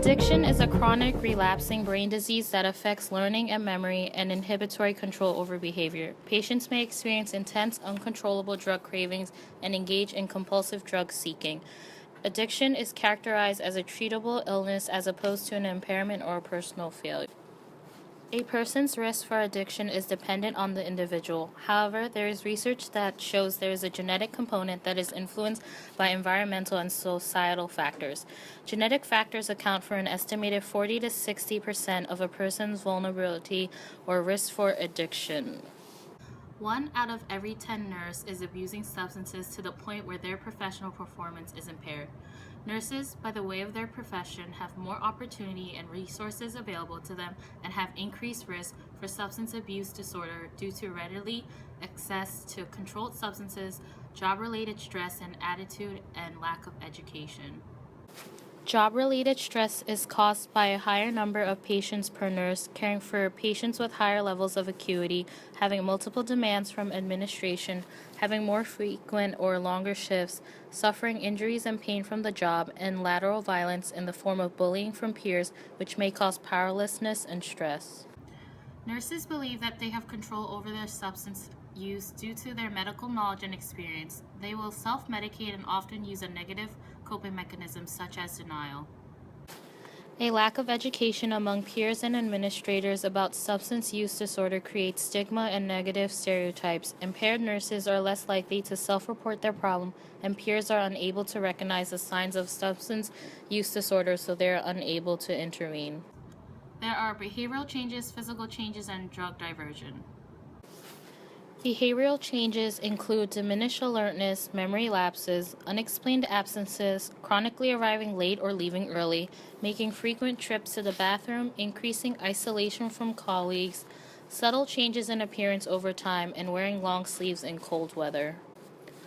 Addiction is a chronic, relapsing brain disease that affects learning and memory and inhibitory control over behavior. Patients may experience intense, uncontrollable drug cravings and engage in compulsive drug seeking. Addiction is characterized as a treatable illness as opposed to an impairment or a personal failure. A person's risk for addiction is dependent on the individual. However, there is research that shows there is a genetic component that is influenced by environmental and societal factors. Genetic factors account for an estimated 40 to 60% of a person's vulnerability or risk for addiction. 1 out of every 10 nurses is abusing substances to the point where their professional performance is impaired. Nurses, by the way of their profession, have more opportunity and resources available to them and have increased risk for substance abuse disorder due to readily access to controlled substances, job-related stress and attitude, and lack of education. Job-related stress is caused by a higher number of patients per nurse, caring for patients with higher levels of acuity, having multiple demands from administration, having more frequent or longer shifts, suffering injuries and pain from the job, and lateral violence in the form of bullying from peers, which may cause powerlessness and stress. Nurses believe that they have control over their substance use due to their medical knowledge and experience. They will self-medicate and often use a negative coping mechanism such as denial. A lack of education among peers and administrators about substance use disorder creates stigma and negative stereotypes. Impaired nurses are less likely to self-report their problem, and peers are unable to recognize the signs of substance use disorder, so they are unable to intervene. There are behavioral changes, physical changes, and drug diversion. Behavioral changes include diminished alertness, memory lapses, unexplained absences, chronically arriving late or leaving early, making frequent trips to the bathroom, increasing isolation from colleagues, subtle changes in appearance over time, and wearing long sleeves in cold weather.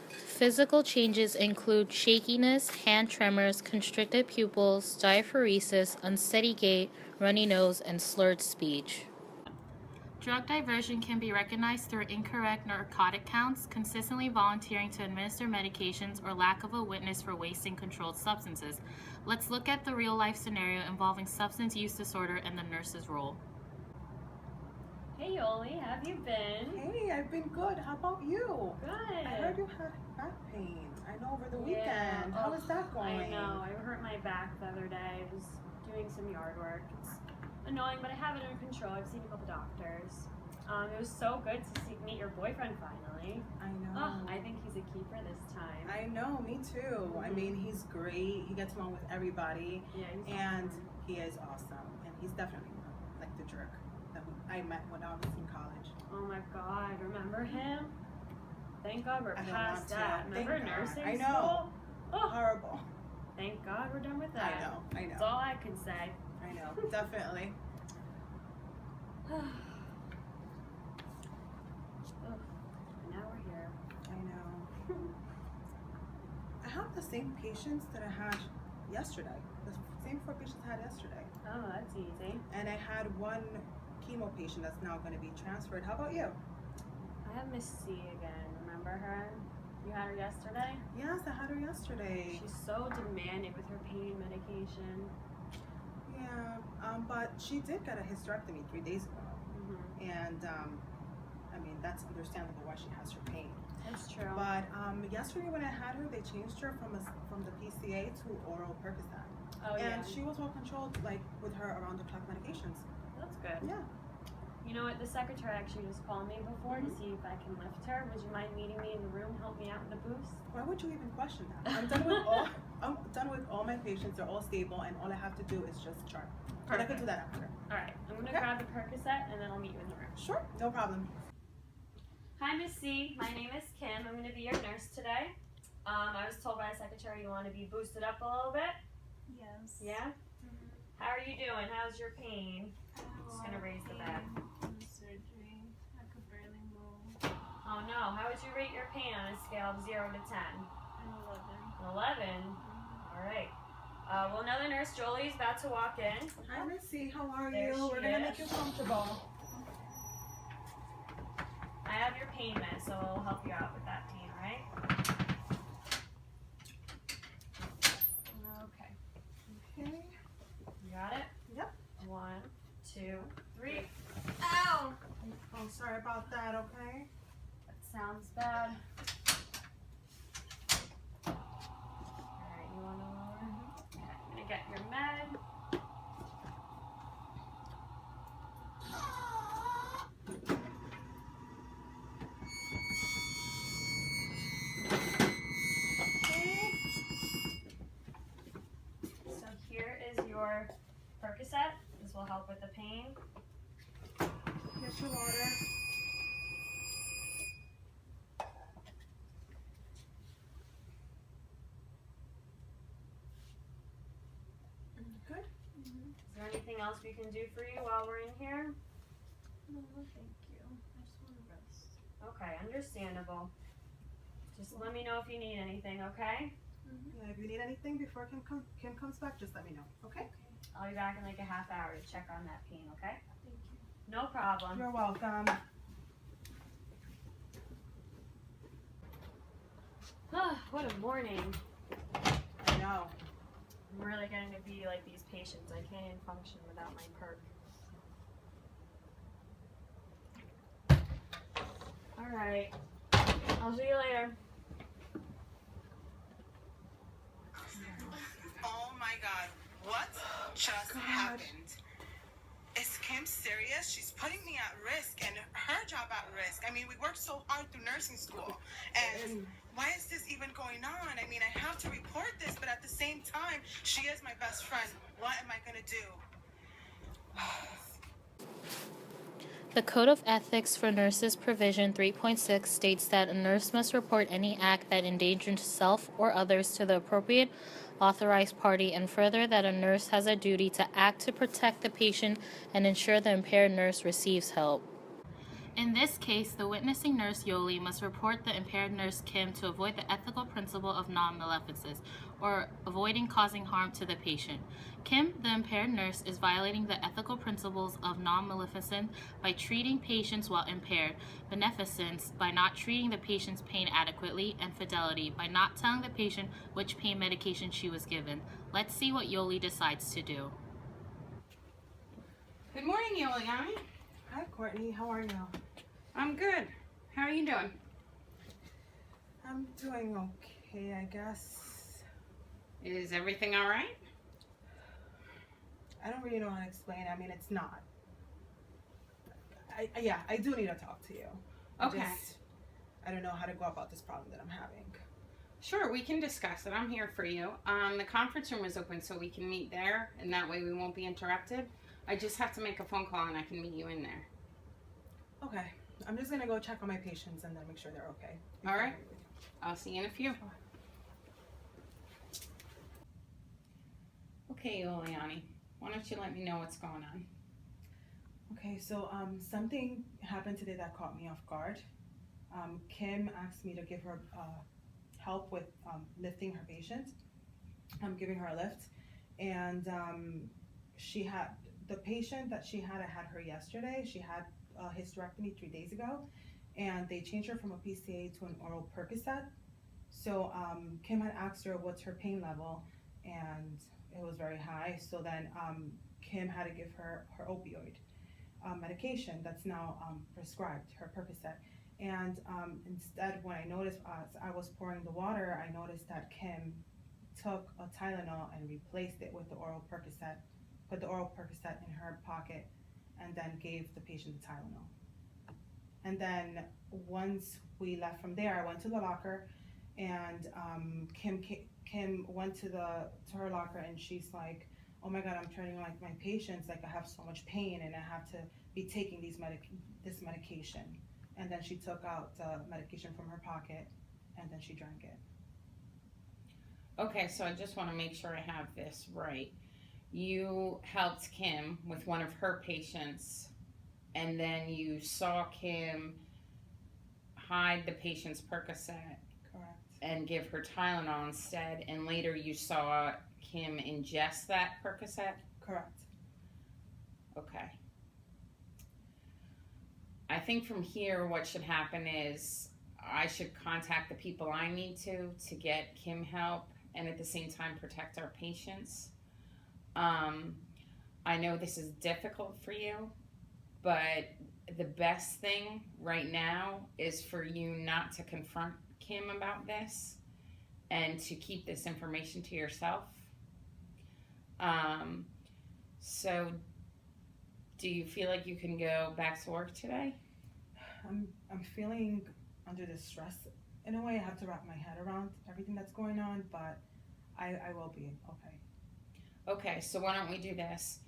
Physical changes include shakiness, hand tremors, constricted pupils, diaphoresis, unsteady gait, runny nose, and slurred speech. Drug diversion can be recognized through incorrect narcotic counts, consistently volunteering to administer medications, or lack of a witness for wasting controlled substances. Let's look at the real-life scenario involving substance use disorder and the nurse's role. Hey Yoli, how have you been? Hey, I've been good. How about you? Good. I heard you had back pain. I know over the weekend. How is that going? I know. I hurt my back the other day. I was doing some yard work. It's annoying, but I have it under control. I've seen a couple doctors. It was so good to meet your boyfriend finally. I know. Oh, I think he's a keeper this time. I know, me too. I mean, he's great. He gets along with everybody. Yeah, he's and awesome. He is awesome. And he's definitely like the jerk that I met when I was in college. Oh my God, remember him? Thank God we're I don't past want to. that. Remember Thank God. nursing I know. school? Oh, Horrible. thank God we're done with that. I know. That's all I can say. I know. Definitely. Oh, now we're here. I know. I have the same patients that I had yesterday. The same 4 patients I had yesterday. Oh, that's easy. And I had 1 chemo patient that's now going to be transferred. How about you? I have Miss C again. Remember her? You had her yesterday? Yes, I had her yesterday. She's so demanding with her pain medication. Yeah, but she did get a hysterectomy 3 days ago. And I mean, that's understandable why she has her pain. That's true. But yesterday when I had her, they changed her from the PCA to oral Percocet. Oh, yeah. And she was well controlled, like with her around the clock medications. That's good. Yeah. You know what? The secretary actually just called me before to see if I can lift her. Would you mind meeting me in the room, help me out with the boost? Why would you even question that? I'm done with all my patients. They're all stable, and all I have to do is just chart. And I can do that after. All right. I'm gonna Okay. grab the Percocet and then I'll meet you in the room. Sure, no problem. Hi, Miss C. My name is Kim. I'm gonna be your nurse today. I was told by the secretary you want to be boosted up a little bit. Yes. Yeah. How are you doing? How's your pain? Just gonna raise the bag. Surgery. I could barely move. Oh no. How would you rate your pain on a scale of 0 to 10? An 11. 11. All right. Well, another nurse, Jolie, is about to walk in. Hi, Missy. How are There you? she We're gonna is. make you comfortable. I have your pain med, so it'll help you out with that pain, all right? Okay. Okay. You bad. Alright, you wanna lower? Okay, I'm gonna get your med. Okay. So here is your Percocet. This will help with the pain. Here's your water. Good. Is there anything else we can do for you while we're in here? No, thank you. I just want to rest. Okay, understandable. Just let me know if you need anything, okay? Yeah, if you need anything before Kim comes back, just let me know, okay? I'll be back in like a half hour to check on that pain, okay? Thank you. No problem. You're welcome. What a morning. I know. I'm really getting to be like these patients. I can't even function without my perk. Alright. I'll see you later. Oh my god, what just happened? Is Kim serious? She's putting me at risk and her job at risk. I mean, we worked so hard through nursing school. And why is this even going on? I mean, I have to report this, but at the same time, she is my best friend. What am I gonna do? The Code of Ethics for Nurses Provision 3.6 states that a nurse must report any act that endangers self or others to the appropriate authorized party, and further that a nurse has a duty to act to protect the patient and ensure the impaired nurse receives help. In this case, the witnessing nurse Yoli must report the impaired nurse Kim to avoid the ethical principle of non-maleficence, or avoiding causing harm to the patient. Kim, the impaired nurse, is violating the ethical principles of non-maleficence by treating patients while impaired, beneficence by not treating the patient's pain adequately, and fidelity by not telling the patient which pain medication she was given. Let's see what Yoli decides to do. Good morning, Yoliani. Hi, Courtney. How are you? I'm good. How are you doing? I'm doing okay, I guess. Is everything all right? I don't really know how to explain. I mean, it's not. I do need to talk to you. Okay. I don't know how to go about this problem that I'm having. Sure, we can discuss it. I'm here for you. The conference room is open so we can meet there, and that way we won't be interrupted. I just have to make a phone call and I can meet you in there. Okay. I'm just gonna go check on my patients and then make sure they're okay. All right. I'll see you in a few. Okay, Yoliani. Why don't you let me know what's going on? Okay, so something happened today that caught me off guard. Kim asked me to give her help with lifting her patient. I'm giving her a lift, and the patient that she had, I had her yesterday. She had a hysterectomy 3 days ago, and they changed her from a PCA to an oral Percocet. So Kim had asked her what's her pain level, and it was very high. So then Kim had to give her opioid medication that's now prescribed, her Percocet. And instead, when I noticed, as I was pouring the water, I noticed that Kim took a Tylenol and replaced it with the oral Percocet, put the oral Percocet in her pocket, and then gave the patient the Tylenol. And then once we left from there, I went to the locker, and Kim went to her locker, and she's like, "Oh my God, I'm treating like my patients, like I have so much pain, and I have to be taking this medication." And then she took out the medication from her pocket, and then she drank it. Okay, so I just want to make sure I have this right. You helped Kim with one of her patients, and then you saw Kim hide the patient's Percocet Correct. and give her Tylenol instead, and later you saw Kim ingest that Percocet? Correct. Okay. I think from here what should happen is I should contact the people I need to get Kim help and at the same time protect our patients. I know this is difficult for you, but the best thing right now is for you not to confront Kim about this and to keep this information to yourself. So do you feel like you can go back to work today? I'm feeling under the stress in a way. I have to wrap my head around everything that's going on, but I will be okay. Okay, so why don't we do this?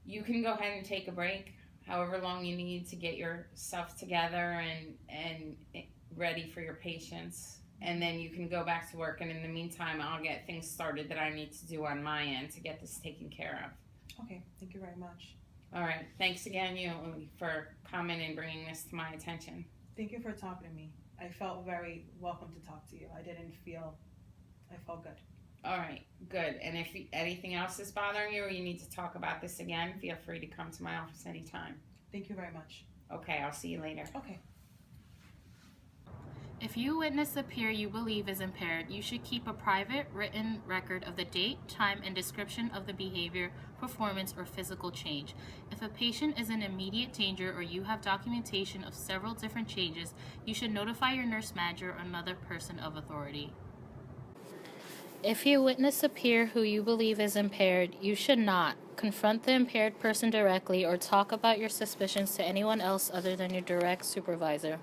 You can go ahead and take a break, however long you need to get yourself together and ready for your patients. And then you can go back to work, and in the meantime, I'll get things started that I need to do on my end to get this taken care of. Okay, thank you very much. All right, thanks again, Yuli, for coming and bringing this to my attention. Thank you for talking to me. I felt very welcome to talk to you. I felt good. All right, good. And if anything else is bothering you or you need to talk about this again, feel free to come to my office anytime. Thank you very much. Okay, I'll see you later. Okay. If you witness a peer you believe is impaired, you should keep a private, written record of the date, time, and description of the behavior, performance, or physical change. If a patient is in immediate danger or you have documentation of several different changes, you should notify your nurse manager or another person of authority. If you witness a peer who you believe is impaired, you should not confront the impaired person directly or talk about your suspicions to anyone else other than your direct supervisor.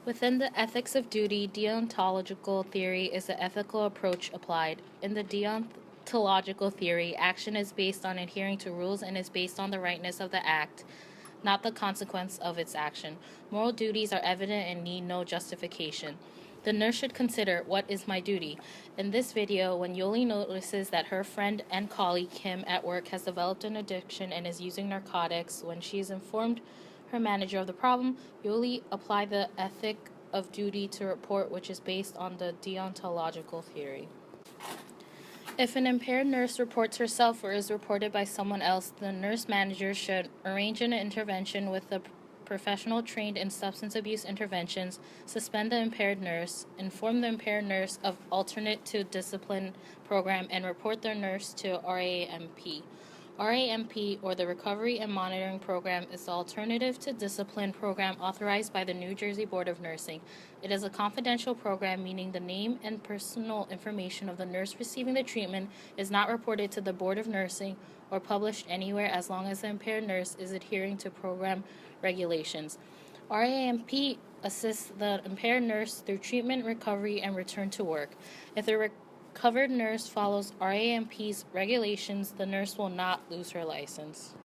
Within the ethics of duty, deontological theory is the ethical approach applied. In the deontological theory, action is based on adhering to rules and is based on the rightness of the act, not the consequence of its action. Moral duties are evident and need no justification. The nurse should consider, what is my duty? In this video, when Yoli notices that her friend and colleague Kim at work has developed an addiction and is using narcotics, when she is informed her manager of the problem, Yoli applied the ethic of duty to report, which is based on the deontological theory. If an impaired nurse reports herself or is reported by someone else, the nurse manager should arrange an intervention with a professional trained in substance abuse interventions, suspend the impaired nurse, inform the impaired nurse of alternate to discipline program, and report their nurse to RAMP. RAMP, or the Recovery and Monitoring Program, is the alternative to discipline program authorized by the New Jersey Board of Nursing. It is a confidential program, meaning the name and personal information of the nurse receiving the treatment is not reported to the Board of Nursing or published anywhere as long as the impaired nurse is adhering to program regulations. RAMP assists the impaired nurse through treatment, recovery, and return to work. If the recovered nurse follows RAMP's regulations, the nurse will not lose her license.